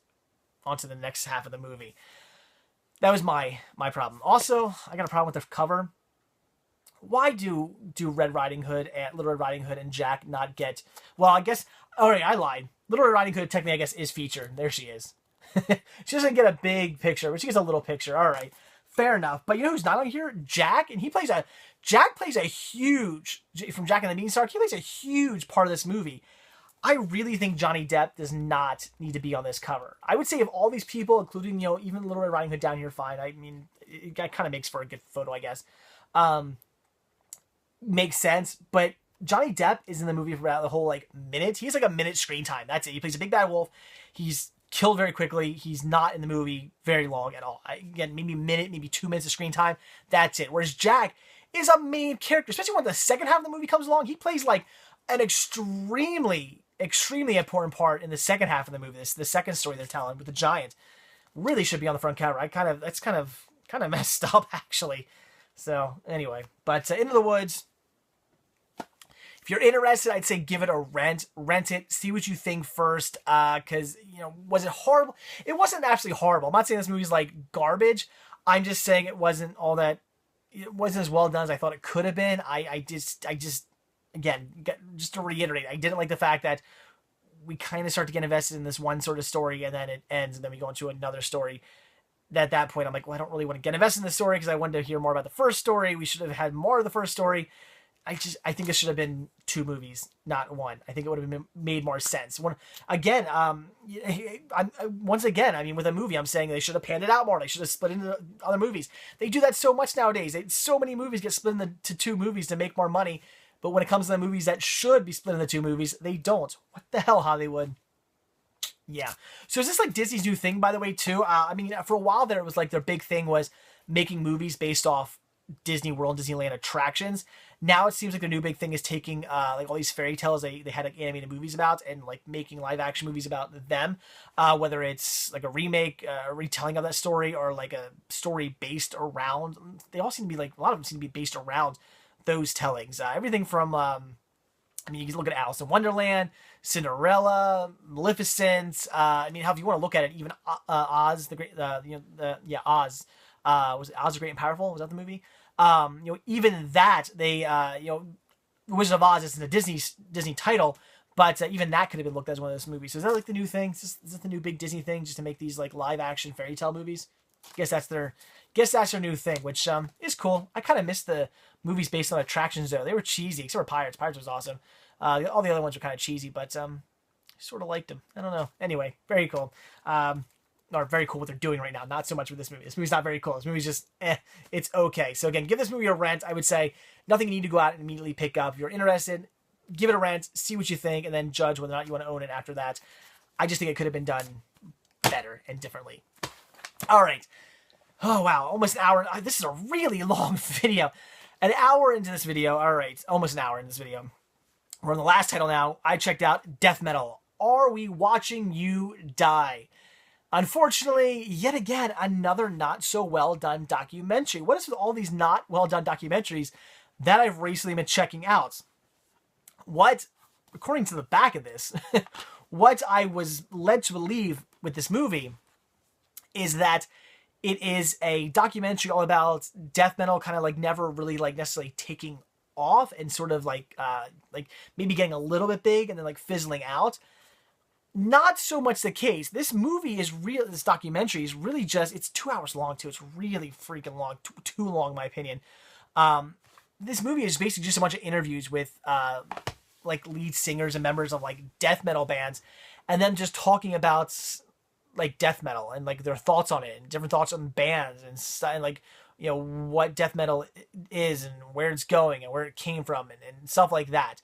half of the movie. That was my problem. Also, I got a problem with the cover. Why do Little Red Riding Hood and Jack not get... Well, I guess... All right, I lied. Little Red Riding Hood technically, I guess, is featured. There she is. She doesn't get a big picture, but she gets a little picture. All right, fair enough. But who's not on here? Jack, and Jack plays a huge... From Jack and the Beanstalk, he plays a huge part of this movie. I really think Johnny Depp does not need to be on this cover. I would say of all these people, including, even Little Red Riding Hood down here, fine. I mean, it kind of makes for a good photo, I guess. Makes sense, but Johnny Depp is in the movie for about the whole minute. He has a minute screen time. That's it. He plays a big bad wolf. He's killed very quickly. He's not in the movie very long at all. Again, maybe a minute, maybe 2 minutes of screen time. That's it. Whereas Jack is a main character, especially when the second half of the movie comes along. He plays an extremely important part in the second half of the movie. The second story they're telling with the giant really should be on the front cover. That's kind of messed up, actually. So anyway, but Into the Woods. If you're interested, I'd say give it a rent it, see what you think first, because, was it horrible? It wasn't actually horrible. I'm not saying this movie's garbage. I'm just saying it wasn't as well done as I thought it could have been. I just, again, just to reiterate, I didn't like the fact that we kind of start to get invested in this one sort of story, and then it ends, and then we go into another story. At that point, I'm like, well, I don't really want to get invested in the story because I wanted to hear more about the first story. We should have had more of the first story. I think it should have been 2 movies, not 1. I think it would have made more sense. Once again, I mean, with a movie, I'm saying they should have panned it out more. They should have split into other movies. They do that so much nowadays. So many movies get split into 2 movies to make more money. But when it comes to the movies that should be split into 2 movies, they don't. What the hell, Hollywood? Yeah. So is this Disney's new thing, by the way, too? I mean, for a while there, it was their big thing was making movies based off Disney World, Disneyland attractions. Now it seems like the new big thing is taking like all these fairy tales they had like animated movies about and like making live action movies about them, whether it's like a remake, a retelling of that story, or like a story based around. They all seem to be like, a lot of them seem to be based around those tellings. Everything from I mean, you can look at Alice in Wonderland, Cinderella, Maleficent. I mean, how if you want to look at it, even Oz the Great, Oz. Was it Oz the Great and Powerful? Was that the movie? Even that Wizard of Oz isn't a Disney title, but even that could have been looked at as one of those movies. So is that like the new thing? Is this the new big Disney thing, just to make these like live action fairy tale movies? Guess that's their new thing, which is cool. I kind of missed the movies based on attractions though. They were cheesy, except for Pirates. Pirates was awesome. All the other ones were kind of cheesy, but sort of liked them. I don't know. Anyway, very cool. Or very cool what they're doing right now. Not so much with this movie. This movie's not very cool. This movie's just, it's okay. So again, give this movie a rent. I would say nothing you need to go out and immediately pick up. If you're interested, give it a rent, see what you think, and then judge whether or not you want to own it after that. I just think it could have been done better and differently. All right. Oh, wow. Almost an hour. This is a really long video. An hour into this video. All right. Almost an hour into this video. We're on the last title now. I checked out Death Metal. Are We Watching You Die? Unfortunately, yet again, another not so well done documentary. What is with all these not well done documentaries that I've recently been checking out? What, according to the back of this, what I was led to believe with this movie is that it is a documentary all about death metal, kind of like never really like necessarily taking off and sort of like maybe getting a little bit big and then like fizzling out. Not so much the case. This movie is real. This documentary is really just, it's 2 hours long too. It's really freaking long, too long in my opinion. This movie is basically just a bunch of interviews with like lead singers and members of like death metal bands, and then just talking about like death metal and like their thoughts on it and different thoughts on bands and like, you know, what death metal is and where it's going and where it came from and stuff like that.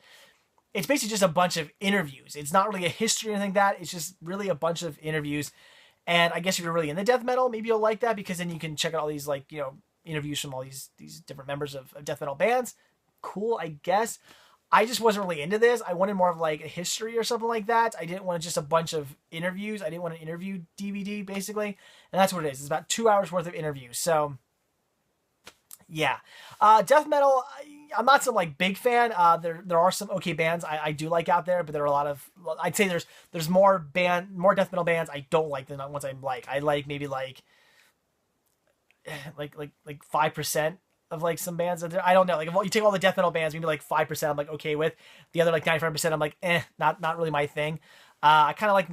It's basically just a bunch of interviews. It's not really a history or anything like that. It's just really a bunch of interviews. And I guess if you're really into death metal, maybe you'll like that, because then you can check out all these like, you know, interviews from all these different members of death metal bands. Cool, I guess. I just wasn't really into this. I wanted more of like a history or something like that. I didn't want just a bunch of interviews. I didn't want an interview DVD basically. And that's what it is. It's about 2 hours worth of interviews. So yeah, death metal, I'm not some like big fan. There are some okay bands I do like out there, but there are a lot of, I'd say there's more death metal bands I don't like than ones I like. I like maybe like 5% of like some bands out there. I don't know. Like if you take all the death metal bands, maybe like 5% I'm like okay with. The other like 95% I'm like not really my thing. I kind of like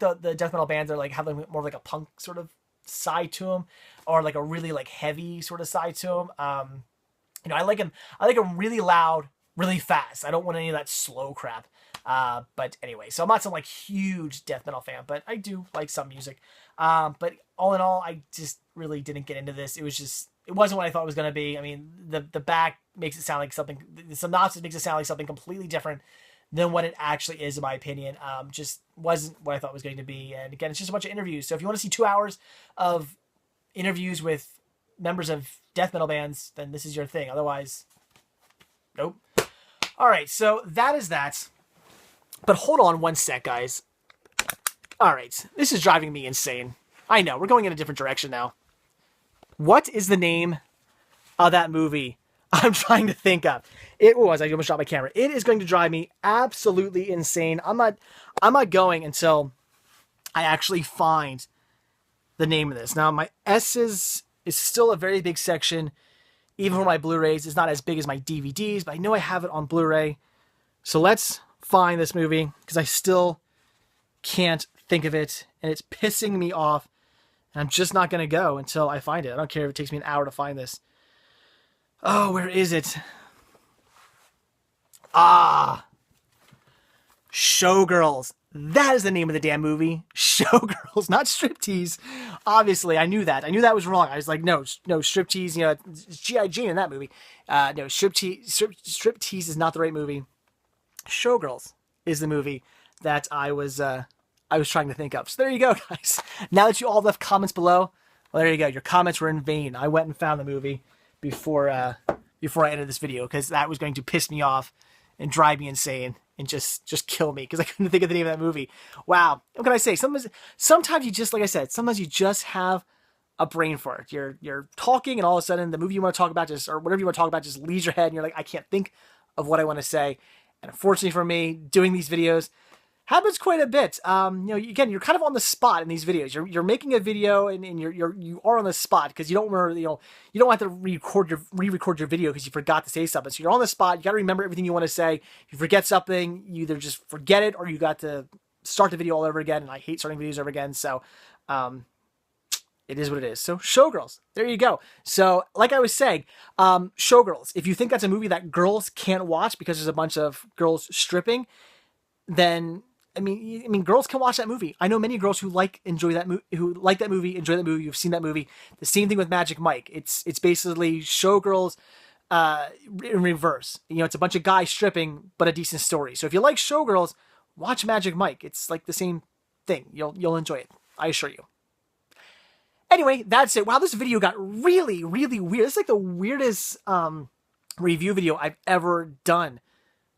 the death metal bands that are like have like more of like a punk sort of side to them, or like a really like heavy sort of side to them. You know, I like them really loud, really fast. I don't want any of that slow crap. But anyway, so I'm not some like huge death metal fan, but I do like some music. But all in all, I just really didn't get into this. It wasn't what I thought it was going to be. I mean, the back makes it sound like something, the synopsis makes it sound like something completely different than what it actually is, in my opinion. Just wasn't what I thought it was going to be. And again, it's just a bunch of interviews. So if you want to see 2 hours of interviews with members of death metal bands, then this is your thing. Otherwise, nope. All right, so that is that. But hold on one sec, guys. All right, this is driving me insane. I know, we're going in a different direction now. What is the name of that movie I'm trying to think of? I almost dropped my camera. It is going to drive me absolutely insane. I'm not going until I actually find the name of this. Now, my S's is still a very big section. Even for my Blu-rays, it's not as big as my DVDs, but I know I have it on Blu-ray. So let's find this movie, because I still can't think of it, and it's pissing me off. And I'm just not going to go until I find it. I don't care if it takes me an hour to find this. Oh, where is it? Showgirls. That is the name of the damn movie. Showgirls, not Striptease. Obviously, I knew that. I knew that was wrong. I was like, no, Striptease, you know, it's G.I. Jane in that movie. No, Striptease is not the right movie. Showgirls is the movie that I was trying to think of. So there you go, guys. Now that you all left comments below, well, there you go. Your comments were in vain. I went and found the movie before before I ended this video, because that was going to piss me off and drive me insane and just kill me because I couldn't think of the name of that movie. Wow. What can I say? Sometimes you just, like I said, sometimes you just have a brain fart. You're talking and all of a sudden the movie you want to talk about or whatever you want to talk about just leaves your head and you're like, I can't think of what I want to say. And unfortunately for me, doing these videos happens quite a bit. Again, you're kind of on the spot in these videos. You're making a video and you are on the spot because you don't remember, you don't have to re-record your video because you forgot to say something. So you're on the spot. You got to remember everything you want to say. If you forget something, you either just forget it or you got to start the video all over again. And I hate starting videos over again. So, it is what it is. So Showgirls, there you go. So like I was saying, Showgirls, if you think that's a movie that girls can't watch because there's a bunch of girls stripping, then I mean, girls can watch that movie. I know many girls who enjoy that movie. You've seen that movie. The same thing with Magic Mike. It's basically Showgirls in reverse. It's a bunch of guys stripping, but a decent story. So if you like Showgirls, watch Magic Mike. It's like the same thing. You'll enjoy it. I assure you. Anyway, that's it. Wow, this video got really, really weird. It's like the weirdest review video I've ever done.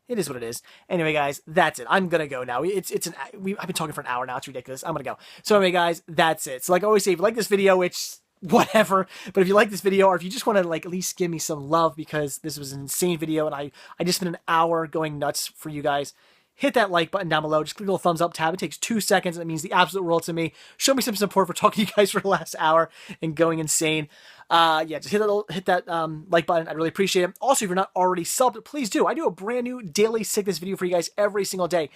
It is what it is. Anyway, guys, that's it. I'm gonna go now. I've been talking for an hour now. It's ridiculous. I'm gonna go. So anyway, guys, that's it. So like I always say, if you like this video, which whatever, but if you like this video, or if you just want to like at least give me some love because this was an insane video and I just spent an hour going nuts for you guys, hit that like button down below. Just click the little thumbs up tab. It takes 2 seconds. And it means the absolute world to me. Show me some support for talking to you guys for the last hour and going insane. Just hit that like button. I'd really appreciate it. Also, if you're not already subbed, please do. I do a brand new daily sickness video for you guys every single day.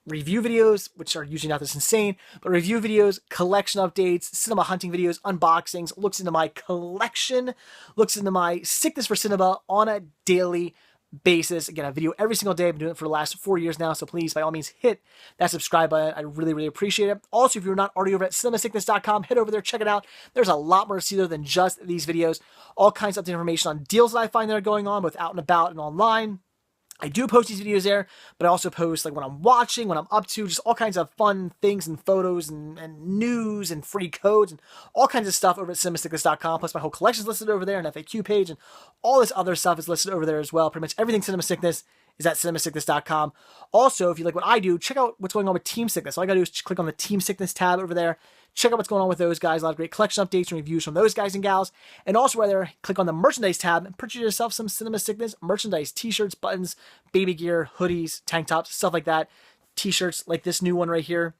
Review videos, which are usually not this insane, but review videos, collection updates, cinema hunting videos, unboxings, looks into my collection, looks into my sickness for cinema on a daily basis. Again, a video every single day. I've been doing it for the last 4 years now, so please, by all means, hit that subscribe button. I really, really appreciate it. Also, if you're not already over at cinemasickness.com, head over there, check it out. There's a lot more to see there than just these videos. All kinds of information on deals that I find that are going on, both out and about and online. I do post these videos there, but I also post like what I'm watching, what I'm up to, just all kinds of fun things and photos and news and free codes and all kinds of stuff over at cinemasickness.com. Plus my whole collection is listed over there, an FAQ page, and all this other stuff is listed over there as well. Pretty much everything Cinema Sickness is at cinemasickness.com. Also, if you like what I do, check out what's going on with Team Sickness. All you gotta do is click on the Team Sickness tab over there. Check out what's going on with those guys. A lot of great collection updates and reviews from those guys and gals. And also right there, click on the merchandise tab and purchase yourself some Cinema Sickness merchandise, t-shirts, buttons, baby gear, hoodies, tank tops, stuff like that. T-shirts like this new one right here.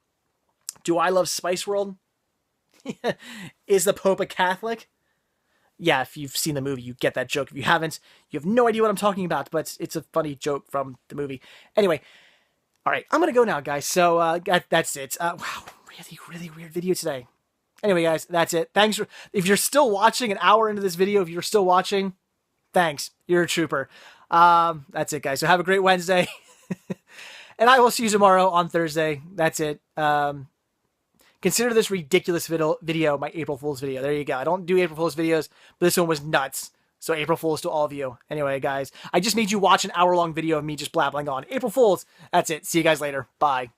Do I love Spice World? Is the Pope a Catholic? Yeah, if you've seen the movie, you get that joke. If you haven't, you have no idea what I'm talking about, but it's a funny joke from the movie. Anyway, all right, I'm going to go now, guys. So that's it. Wow, really, really weird video today. Anyway, guys, that's it. Thanks for, if you're still watching an hour into this video, if you're still watching, thanks. You're a trooper. That's it, guys. So have a great Wednesday. And I will see you tomorrow on Thursday. That's it. Consider this ridiculous video my April Fool's video. There you go. I don't do April Fool's videos, but this one was nuts. So April Fool's to all of you. Anyway, guys, I just made you watch an hour-long video of me just blabbling on. April Fool's. That's it. See you guys later. Bye.